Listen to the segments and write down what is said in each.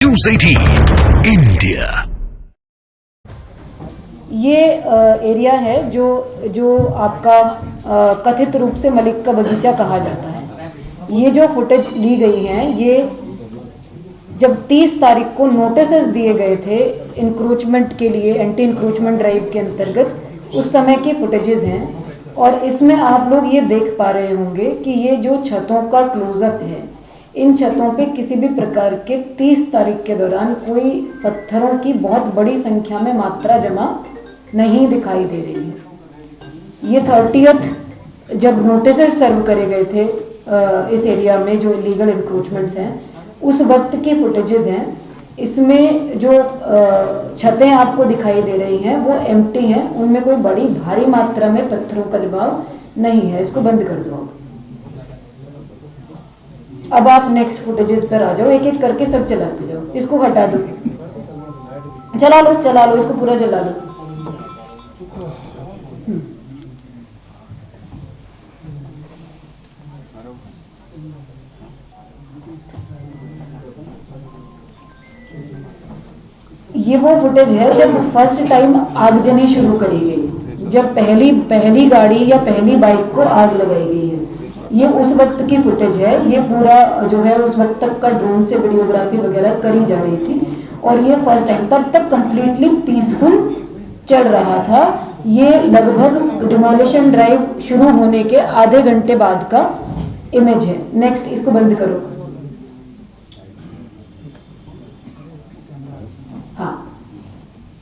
News 18 India. ये area है जो जो आपका कथित रूप से मलिक का बगीचा कहा जाता है। ये जो फुटेज ली गई है, ये जब 30 तारीख को नोटिसेस दिए गए थे इंक्रोचमेंट के लिए, एंटी इंक्रोचमेंट ड्राइव के अंतर्गत, उस समय की फुटेजेस हैं। और इसमें आप लोग ये देख पा रहे होंगे कि ये जो छतों का क्लोजअप है, इन छतों पे किसी भी प्रकार के 30 तारीख के दौरान कोई पत्थरों की बहुत बड़ी संख्या में मात्रा जमा नहीं दिखाई दे रही है। ये 30th जब नोटिसेस सर्व करे गए थे इस एरिया में जो इलीगल इंक्रोचमेंट्स हैं, उस वक्त की फुटेजेस हैं। इसमें जो छतें आपको दिखाई दे रही हैं वो एम्प्टी हैं, उनमें कोई बड़ी भारी मात्रा में पत्थरों का जमाव नहीं है। इसको बंद कर दो। अब आप नेक्स्ट फुटेजेस पर आ जाओ, एक एक करके सब चलाते जाओ। इसको हटा दो, चला लो, इसको पूरा चला लो। ये वो फुटेज है जब फर्स्ट टाइम आगजनी शुरू करी गई, जब पहली गाड़ी या पहली बाइक को आग लगाई गई है। ये उस वक्त की फुटेज है। ये पूरा जो है उस वक्त तक का ड्रोन से वीडियोग्राफी वगैरह करी जा रही थी, और ये फर्स्ट टाइम, तब तक कंप्लीटली पीसफुल चल रहा था। ये लगभग डिमोलिशन ड्राइव शुरू होने के आधे घंटे बाद का इमेज है। नेक्स्ट, इसको बंद करो। हाँ,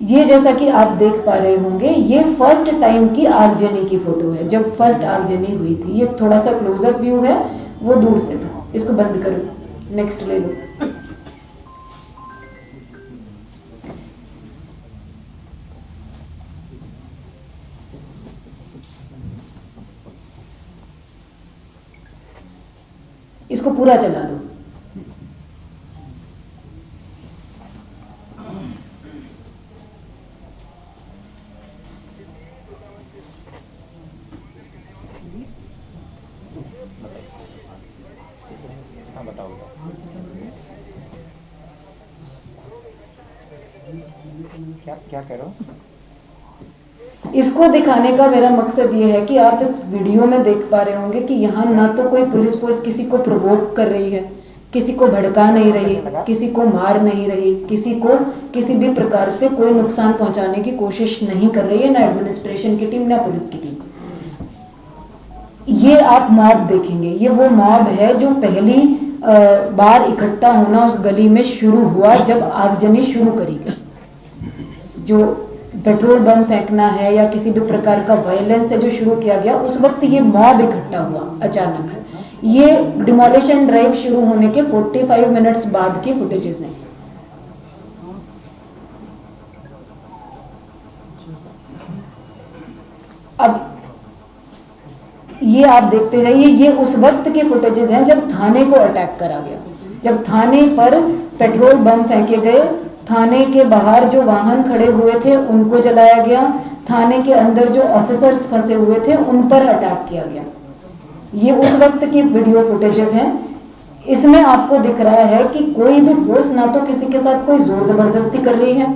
ये जैसा कि आप देख पा रहे होंगे, ये फर्स्ट टाइम की आगजनी की फोटो है, जब फर्स्ट आगजनी हुई थी। ये थोड़ा सा क्लोजअप व्यू है, वो दूर से था। इसको बंद करो, नेक्स्ट ले लो। इसको पूरा चला दो। बताओ क्या कह रहे हो? इसको दिखाने का मेरा मकसद ये है कि आप इस वीडियो में देख पा रहे होंगे कि यहाँ ना तो कोई पुलिस फोर्स किसी को प्रोवोक कर रही है, किसी को भड़का नहीं रही, किसी को मार नहीं रही, किसी को किसी भी प्रकार से कोई नुकसान पहुंचाने की कोशिश नहीं कर रही है, ना एडमिनिस्ट्रेशन की टीम ना पुलिस की टीम। ये आप मॉब देखेंगे, ये वो मॉब है जो पहली बार इकट्ठा होना उस गली में शुरू हुआ जब आगजनी शुरू करी गई। जो पेट्रोल बम फेंकना है या किसी भी प्रकार का वायलेंस है जो शुरू किया गया, उस वक्त ये मॉब इकट्ठा हुआ अचानक से। ये डिमोलिशन ड्राइव शुरू होने के 45 मिनट्स बाद की फुटेजेस हैं। अब ये आप देखते जाइए, ये उस वक्त के फुटेजेस हैं जब थाने को अटैक करा गया, जब थाने पर पेट्रोल बम फेंके गए, थाने के बाहर जो वाहन खड़े हुए थे उनको जलाया गया, थाने के अंदर जो ऑफिसर्स फंसे हुए थे उन पर अटैक किया गया। ये उस वक्त की वीडियो फुटेजेस हैं। इसमें आपको दिख रहा है कि कोई भी फोर्स ना तो किसी के साथ कोई जोर जबरदस्ती कर रही है,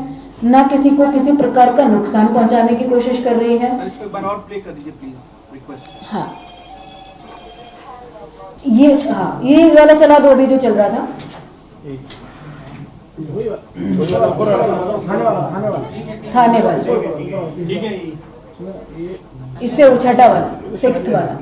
ना किसी को किसी प्रकार का नुकसान पहुंचाने की कोशिश कर रही है। इसको एक बार और प्ले कर दीजिए प्लीज, रिक्वेस्ट। हाँ, ये वाला चला दो, अभी जो चल रहा था। थाने वाला, इससे छठा वाला, 6th वाला।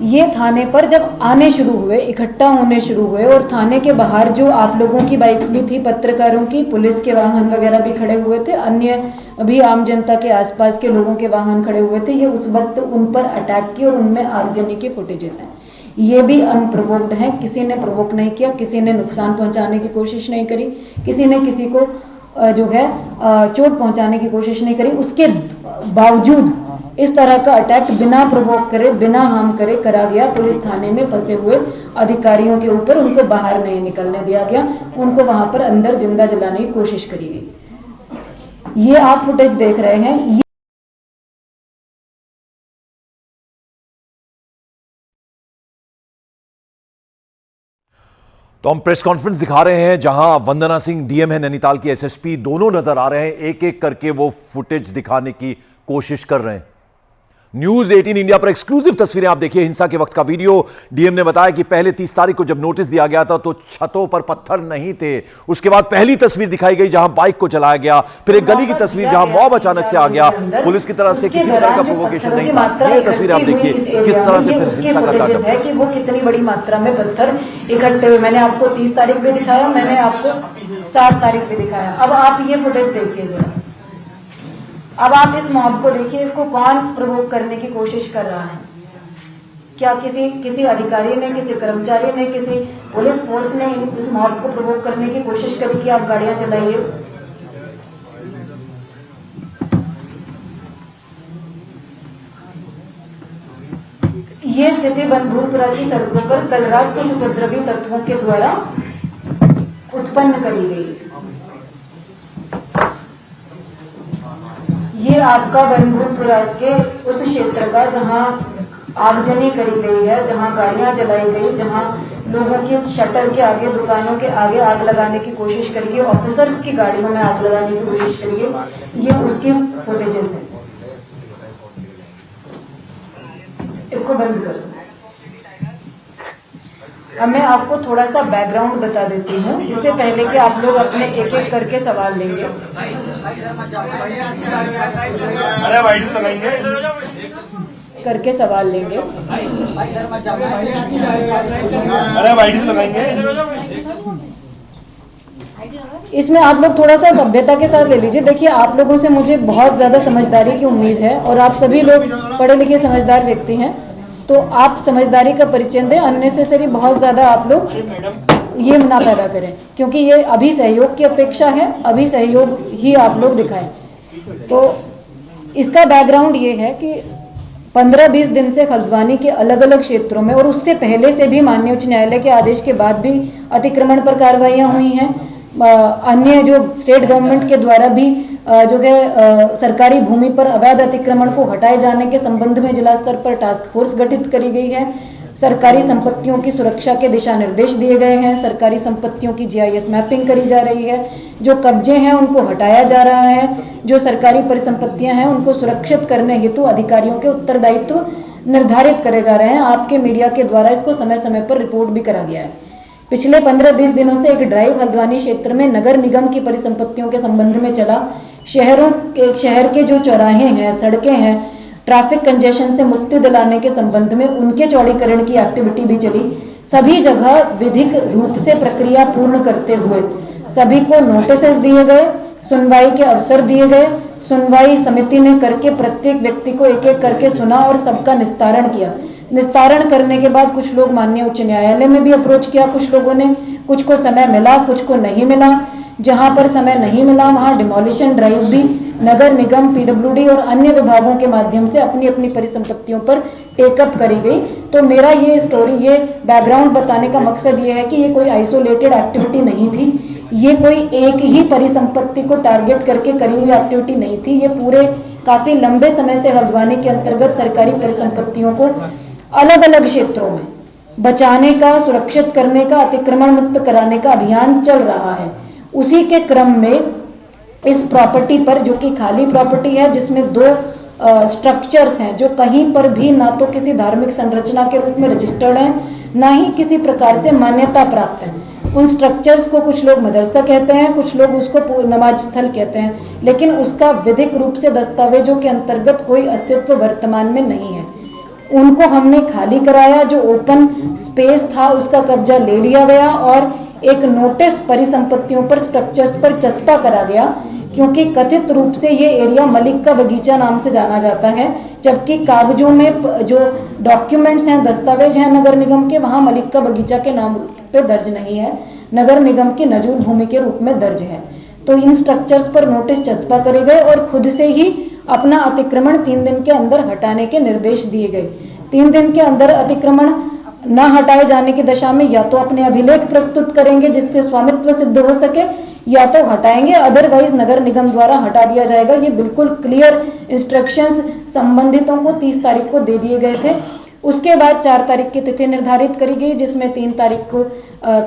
ये थाने पर जब आने शुरू हुए, इकट्ठा होने शुरू हुए, और थाने के बाहर जो आप लोगों की बाइक्स भी थी, पत्रकारों की, पुलिस के वाहन वगैरह भी खड़े हुए थे, अन्य भी आम जनता के आसपास के लोगों के वाहन खड़े हुए थे। ये उस वक्त उन पर अटैक की और उनमें आगजनी की फुटेजेस हैं। ये भी अनप्रोवोक्ड है, किसी ने प्रोवोक नहीं किया, किसी ने नुकसान पहुंचाने की कोशिश नहीं करी, किसी ने किसी को जो है चोट पहुंचाने की कोशिश नहीं करी। उसके बावजूद इस तरह का अटैक बिना प्रोवोक करे, बिना हार्म करे करा गया। पुलिस थाने में फंसे हुए अधिकारियों के ऊपर, उनको बाहर नहीं निकलने दिया गया, उनको वहां पर अंदर जिंदा जलाने की कोशिश करी गई। ये आप फुटेज देख रहे हैं। तो हम प्रेस कॉन्फ्रेंस दिखा रहे हैं जहां वंदना सिंह डीएम है नैनीताल की एसएसपी दोनों नजर आ रहे हैं, एक एक करके वो फुटेज दिखाने की कोशिश कर रहे हैं। न्यूज 18 इंडिया पर एक्सक्लूसिव तस्वीरें आप देखिए, हिंसा के वक्त का वीडियो। डीएम ने बताया कि पहले 30 तारीख को जब नोटिस दिया गया था तो छतों पर पत्थर नहीं थे। उसके बाद पहली तस्वीर दिखाई गई जहां बाइक को जलाया गया, फिर एक गली की तस्वीर जहां मॉब अचानक से आ गया, पुलिस की तरफ से किसी तरह का प्रोवोकेशन नहीं था। ये तस्वीर आप देखिए किस तरह से फिर हिंसा का तांडव है कि वो कितनी बड़ी मात्रा में पत्थर इकट्ठे हुए। मैंने आपको 30 तारीख भी दिखाया, मैंने आपको 7 तारीख भी दिखाया। अब आप ये फुटेज देखिएगा, अब आप इस मॉब को देखिए, इसको कौन प्रोवोक करने की कोशिश कर रहा है। क्या किसी अधिकारी ने, किसी कर्मचारी ने, किसी पुलिस फोर्स ने इस मॉब को प्रोवोक करने की कोशिश करी कि आप गाड़ियां चलाइए? ये स्थिति बनभूलपुरा की सड़कों पर कल रात कुछ उपद्रवी तत्वों के द्वारा उत्पन्न करी गई। ये आपका बनभूलपुरा के उस क्षेत्र का जहां आगजनी करी गई है, जहां गाड़ियां जलाई गई, जहां लोगों की शटर के आगे, दुकानों के आगे आग लगाने की कोशिश करी गई, ऑफिसर्स की गाड़ियों में आग लगाने की कोशिश करी गई। ये उसकी फुटेजेस है। इसको बंद कर दो। अब मैं आपको थोड़ा सा बैकग्राउंड बता देती हूँ, इससे पहले कि आप लोग अपने एक एक करके सवाल लेंगे। अरे वाइड लगाएंगे करके सवाल लेंगे। अरे वाइड लगाएंगे। इसमें आप लोग थोड़ा सा सभ्यता के साथ ले लीजिए। देखिए, आप लोगों से मुझे बहुत ज्यादा समझदारी की उम्मीद है और आप सभी लोग पढ़े लिखे समझदार व्यक्ति हैं, तो आप समझदारी का परिचय दें। अननेसेसरी बहुत ज्यादा आप लोग ये ना पैदा करें, क्योंकि ये अभी सहयोग की अपेक्षा है, अभी सहयोग ही आप लोग दिखाएं। तो इसका बैकग्राउंड ये है कि 15-20 दिन से हल्द्वानी के अलग अलग क्षेत्रों में, और उससे पहले से भी माननीय उच्च न्यायालय के आदेश के बाद भी अतिक्रमण पर कार्रवाइयां हुई हैं। अन्य जो स्टेट गवर्नमेंट के द्वारा भी जो है सरकारी भूमि पर अवैध अतिक्रमण को हटाए जाने के संबंध में जिला स्तर पर टास्क फोर्स गठित करी गई है। सरकारी संपत्तियों की सुरक्षा के दिशा निर्देश दिए गए हैं। सरकारी संपत्तियों की GIS मैपिंग करी जा रही है। जो कब्जे हैं उनको हटाया जा रहा है। जो सरकारी परिसंपत्तियां हैं उनको सुरक्षित करने हेतु अधिकारियों के उत्तरदायित्व निर्धारित करे जा रहे हैं। आपके मीडिया के द्वारा इसको समय समय पर रिपोर्ट भी करा गया है। पिछले 15-20 दिनों से एक ड्राइव हल्द्वानी क्षेत्र में नगर निगम की परिसंपत्तियों के संबंध में चला। शहर के जो चौराहे हैं, सड़कें हैं, ट्रैफिक कंजेशन से मुक्ति दिलाने के संबंध में उनके चौड़ीकरण की एक्टिविटी भी चली। सभी जगह विधिक रूप से प्रक्रिया पूर्ण करते हुए सभी को नोटिस दिए गए, सुनवाई के अवसर दिए गए। सुनवाई समिति ने करके प्रत्येक व्यक्ति को एक एक करके सुना और सबका निस्तारण किया। निस्तारण करने के बाद कुछ लोग माननीय उच्च न्यायालय में भी अप्रोच किया। कुछ लोगों ने, कुछ को समय मिला, कुछ को नहीं मिला। जहां पर समय नहीं मिला वहां डिमोलिशन ड्राइव भी नगर निगम, PWD और अन्य विभागों के माध्यम से अपनी अपनी परिसंपत्तियों पर टेकअप करी गई। तो मेरा ये स्टोरी, ये बैकग्राउंड बताने का मकसद ये है कि ये कोई आइसोलेटेड एक्टिविटी नहीं थी। ये कोई एक ही परिसंपत्ति को टारगेट करके करी हुई एक्टिविटी नहीं थी। ये पूरे काफी लंबे समय से हल्द्वानी के अंतर्गत सरकारी परिसंपत्तियों को अलग अलग क्षेत्रों में बचाने का, सुरक्षित करने का, अतिक्रमण मुक्त कराने का अभियान चल रहा है। उसी के क्रम में इस प्रॉपर्टी पर, जो कि खाली प्रॉपर्टी है, जिसमें 2 स्ट्रक्चर्स हैं जो कहीं पर भी ना तो किसी धार्मिक संरचना के रूप में रजिस्टर्ड हैं, ना ही किसी प्रकार से मान्यता प्राप्त है। उन स्ट्रक्चर्स को कुछ लोग मदरसा कहते हैं, कुछ लोग उसको नमाज स्थल कहते हैं, लेकिन उसका विधिक रूप से दस्तावेजों के अंतर्गत कोई अस्तित्व वर्तमान में नहीं है। उनको हमने खाली कराया, जो ओपन स्पेस था उसका कब्जा ले लिया गया और एक नोटिस परिसंपत्तियों पर, स्ट्रक्चर्स पर चस्पा करा गया, क्योंकि कथित रूप से ये एरिया मलिक का बगीचा नाम से जाना जाता है, जबकि कागजों में जो डॉक्यूमेंट्स हैं, दस्तावेज हैं नगर निगम के, वहां मलिक का बगीचा के नाम पे दर्ज नहीं है, नगर निगम की नजूल भूमि के रूप में दर्ज है। तो इन स्ट्रक्चर्स पर नोटिस चस्पा करे गए और खुद से ही अपना अतिक्रमण 3 दिन के अंदर हटाने के निर्देश दिए गए। 3 दिन के अंदर अतिक्रमण न हटाए जाने की दशा में या तो अपने अभिलेख प्रस्तुत करेंगे जिससे स्वामित्व सिद्ध हो सके, या तो हटाएंगे, अदरवाइज नगर निगम द्वारा हटा दिया जाएगा। ये बिल्कुल क्लियर इंस्ट्रक्शंस संबंधितों को 30 तारीख को दे दिए गए थे। उसके बाद 4 तारीख की तिथि निर्धारित करी गई, जिसमें 3 तारीख को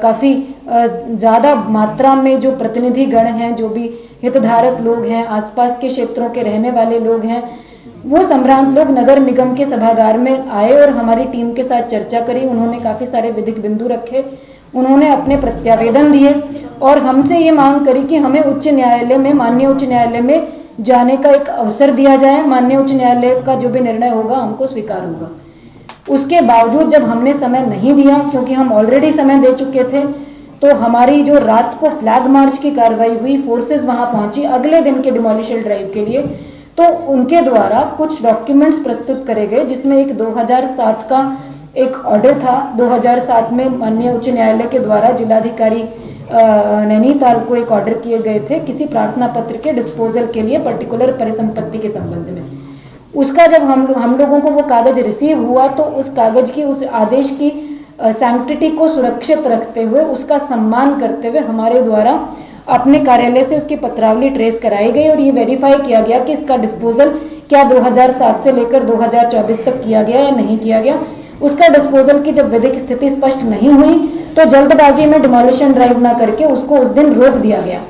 काफ़ी ज़्यादा मात्रा में जो प्रतिनिधि गण हैं, जो भी हितधारक लोग हैं, आसपास के क्षेत्रों के रहने वाले लोग हैं, वो संभ्रांत लोग नगर निगम के सभागार में आए और हमारी टीम के साथ चर्चा करी। उन्होंने काफ़ी सारे विधिक बिंदु रखे, उन्होंने अपने प्रत्यावेदन दिए और हमसे ये मांग करी कि हमें उच्च न्यायालय में, माननीय उच्च न्यायालय में जाने का एक अवसर दिया जाए। माननीय उच्च न्यायालय का जो भी निर्णय होगा हमको स्वीकार होगा। उसके बावजूद जब हमने समय नहीं दिया, क्योंकि हम ऑलरेडी समय दे चुके थे, तो हमारी जो रात को फ्लैग मार्च की कार्रवाई हुई, फोर्सेस वहां पहुंची अगले दिन के डिमोलिशन ड्राइव के लिए, तो उनके द्वारा कुछ डॉक्यूमेंट्स प्रस्तुत करे गए, जिसमें एक 2007 का एक ऑर्डर था। 2007 में माननीय उच्च न्यायालय के द्वारा जिलाधिकारी नैनीताल को एक ऑर्डर किए गए थे किसी प्रार्थना पत्र के डिस्पोजल के लिए पर्टिकुलर परिसंपत्ति के संबंध में। उसका जब हम लोगों को वो कागज रिसीव हुआ, तो उस कागज की, उस आदेश की सैंक्टिटी को सुरक्षित रखते हुए, उसका सम्मान करते हुए हमारे द्वारा अपने कार्यालय से उसकी पत्रावली ट्रेस कराई गई और ये वेरीफाई किया गया कि इसका डिस्पोजल क्या 2007 से लेकर 2024 तक किया गया या नहीं किया गया। उसका डिस्पोजल की जब विधिक स्थिति स्पष्ट नहीं हुई, तो जल्दबाजी में डिमोलिशन ड्राइव ना करके उसको उस दिन रोक दिया गया,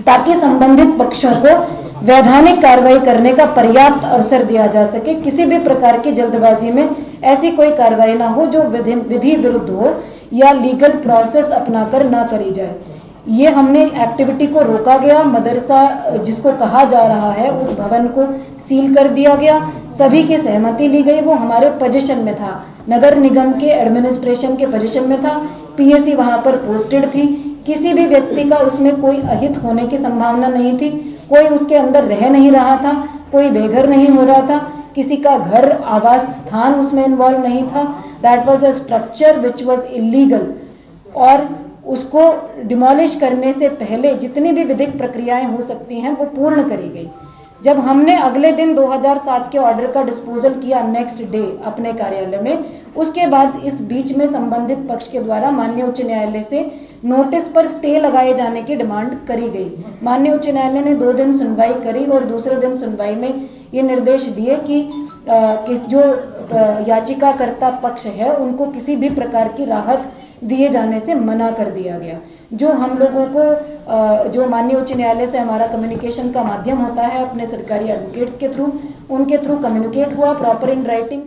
ताकि संबंधित पक्षों को वैधानिक कार्रवाई करने का पर्याप्त अवसर दिया जा सके। किसी भी प्रकार की जल्दबाजी में ऐसी कोई कार्रवाई ना हो जो विधि विरुद्ध हो या लीगल प्रोसेस अपनाकर ना करी जाए। ये हमने एक्टिविटी को रोका गया। मदरसा जिसको कहा जा रहा है, उस भवन को सील कर दिया गया। सभी की सहमति ली गई। वो हमारे पोजीशन में था, नगर निगम के एडमिनिस्ट्रेशन के पोजीशन में था। पीएसी वहां पर पोस्टेड थी। किसी भी व्यक्ति का उसमें कोई अहित होने की संभावना नहीं थी। कोई उसके अंदर रह नहीं रहा था, कोई बेघर नहीं हो रहा था, किसी का घर, आवास स्थान उसमें इन्वॉल्व नहीं था। That was a structure which was illegal. और उसको डिमोलिश करने से पहले जितनी भी विधिक प्रक्रियाएं हो सकती हैं वो पूर्ण करी गई। जब हमने अगले दिन 2007 के ऑर्डर का डिस्पोजल किया नेक्स्ट डे अपने कार्यालय में, उसके बाद इस बीच में संबंधित पक्ष के द्वारा माननीय उच्च न्यायालय से नोटिस पर स्टे लगाए जाने की डिमांड करी गई। माननीय उच्च न्यायालय ने 2 दिन सुनवाई करी और दूसरे दिन सुनवाई में ये निर्देश दिए कि जो याचिकाकर्ता पक्ष है उनको किसी भी प्रकार की राहत दिए जाने से मना कर दिया गया। जो हम लोगों को जो माननीय उच्च न्यायालय से हमारा कम्युनिकेशन का माध्यम होता है अपने सरकारी एडवोकेट्स के थ्रू, उनके थ्रू कम्युनिकेट हुआ प्रॉपर इन राइटिंग।